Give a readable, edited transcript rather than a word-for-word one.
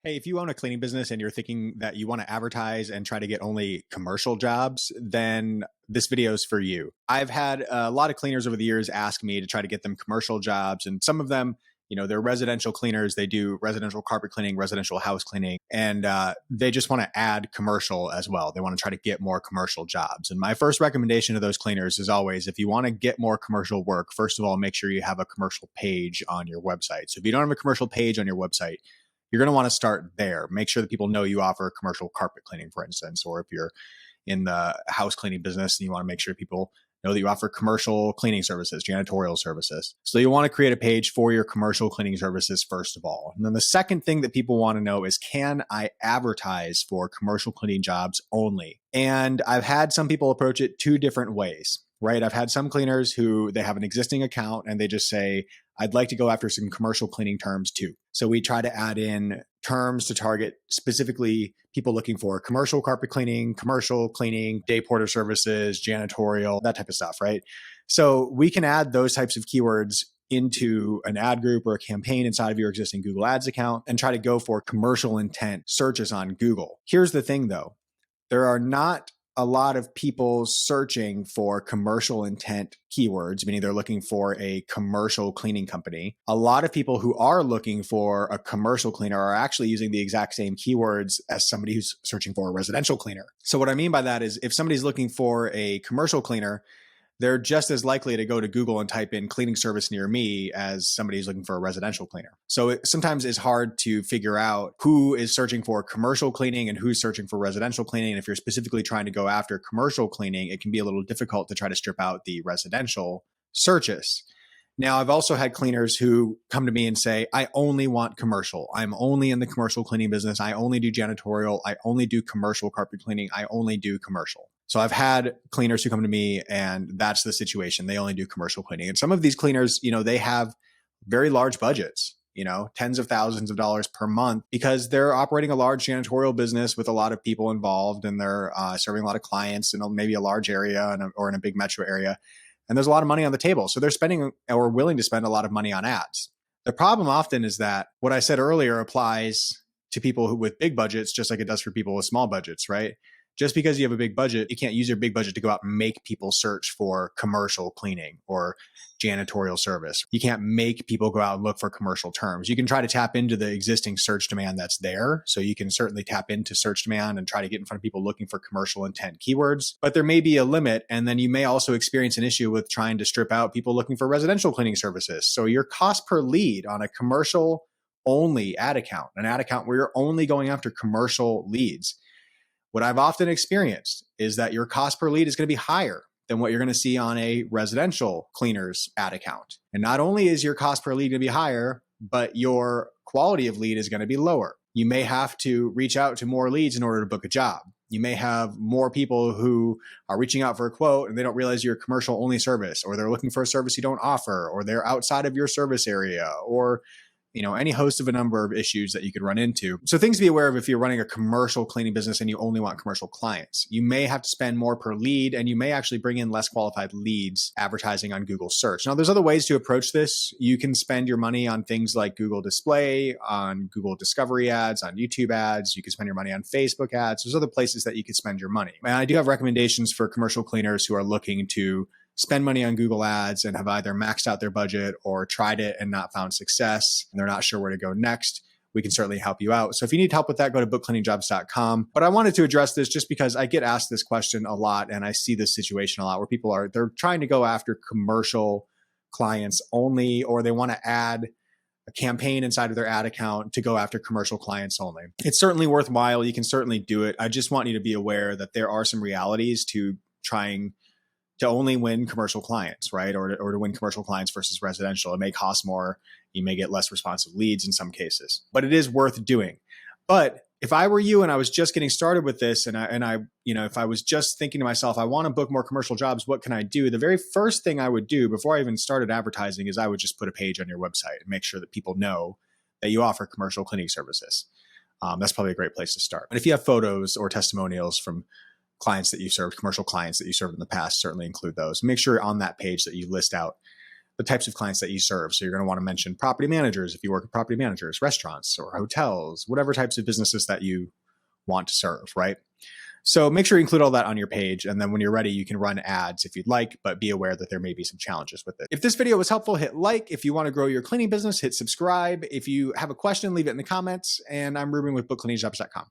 Hey, if you own a cleaning business and you're thinking that you want to advertise and try to get only commercial jobs, then this video is for you. I've had a lot of cleaners over the years ask me to try to get them commercial jobs, and some of them, they're residential cleaners. They do residential carpet cleaning, residential house cleaning, and they just want to add commercial as well. They want to try to get more commercial jobs. And my first recommendation to those cleaners is always, if you want to get more commercial work, first of all, make sure you have a commercial page on your website. So if you don't have a commercial page on your website, you're going to want to start there. Make sure that people know you offer commercial carpet cleaning, for instance, or if you're in the house cleaning business and you want to make sure people know that you offer commercial cleaning services, janitorial services. So you want to create a page for your commercial cleaning services, first of all. And then the second thing that people want to know is, can I advertise for commercial cleaning jobs only? And I've had some people approach it two different ways, right? I've had some cleaners who they have an existing account and they just say, I'd like to go after some commercial cleaning terms too. So we try to add in terms to target specifically people looking for commercial carpet cleaning, commercial cleaning, day porter services, janitorial, that type of stuff, right? So we can add those types of keywords into an ad group or a campaign inside of your existing Google Ads account and try to go for commercial intent searches on Google. Here's the thing though, there are not a lot of people searching for commercial intent keywords, meaning they're looking for a commercial cleaning company. A lot of people who are looking for a commercial cleaner are actually using the exact same keywords as somebody who's searching for a residential cleaner. So what I mean by that is, if somebody's looking for a commercial cleaner, they're just as likely to go to Google and type in cleaning service near me as somebody who's looking for a residential cleaner. So it sometimes is hard to figure out who is searching for commercial cleaning and who's searching for residential cleaning. And if you're specifically trying to go after commercial cleaning, it can be a little difficult to try to strip out the residential searches. Now, I've also had cleaners who come to me and say, I only want commercial. I'm only in the commercial cleaning business. I only do janitorial. I only do commercial carpet cleaning. I only do commercial. So I've had cleaners who come to me and that's the situation. They only do commercial cleaning. And some of these cleaners, they have very large budgets, tens of thousands of dollars per month, because they're operating a large janitorial business with a lot of people involved, and they're serving a lot of clients in maybe a large area or in a big metro area. And there's a lot of money on the table. So they're spending or willing to spend a lot of money on ads. The problem often is that what I said earlier applies to people with big budgets, just like it does for people with small budgets, right? Just because you have a big budget, you can't use your big budget to go out and make people search for commercial cleaning or janitorial service. You can't make people go out and look for commercial terms. You can try to tap into the existing search demand that's there. So you can certainly tap into search demand and try to get in front of people looking for commercial intent keywords, but there may be a limit. And then you may also experience an issue with trying to strip out people looking for residential cleaning services. So your cost per lead on a commercial only ad account, an ad account where you're only going after commercial leads, what I've often experienced is that your cost per lead is going to be higher than what you're going to see on a residential cleaner's ad account. And not only is your cost per lead going to be higher, but your quality of lead is going to be lower. You may have to reach out to more leads in order to book a job. You may have more people who are reaching out for a quote and they don't realize you're a commercial only service, or they're looking for a service you don't offer, or they're outside of your service area, or any host of a number of issues that you could run into. So things to be aware of if you're running a commercial cleaning business and you only want commercial clients. You may have to spend more per lead, and you may actually bring in less qualified leads advertising on Google search. Now, there's other ways to approach this. You can spend your money on things like Google Display, on Google Discovery ads, on YouTube ads. You can spend your money on Facebook ads. There's other places that you could spend your money. And I do have recommendations for commercial cleaners who are looking to spend money on Google Ads and have either maxed out their budget or tried it and not found success, and they're not sure where to go next. We can certainly help you out. So if you need help with that, go to BookCleaningJobs.com. But I wanted to address this just because I get asked this question a lot, and I see this situation a lot where they're trying to go after commercial clients only, or they want to add a campaign inside of their ad account to go after commercial clients only. It's certainly worthwhile. You can certainly do it. I just want you to be aware that there are some realities to trying to only win commercial clients, right? Or to win commercial clients versus residential. It may cost more. You may get less responsive leads in some cases, but it is worth doing. But if I were you and I was just getting started with this, and I, if I was just thinking to myself, I want to book more commercial jobs, what can I do? The very first thing I would do before I even started advertising is I would just put a page on your website and make sure that people know that you offer commercial cleaning services. That's probably a great place to start. And if you have photos or testimonials from clients that you served, commercial clients that you served in the past, certainly include those. Make sure on that page that you list out the types of clients that you serve. So you're going to want to mention property managers if you work with property managers, restaurants or hotels, whatever types of businesses that you want to serve, right? So make sure you include all that on your page. And then when you're ready, you can run ads if you'd like, but be aware that there may be some challenges with it. If this video was helpful, hit like. If you want to grow your cleaning business, hit subscribe. If you have a question, leave it in the comments. And I'm Reuben with BookCleaningJobs.com.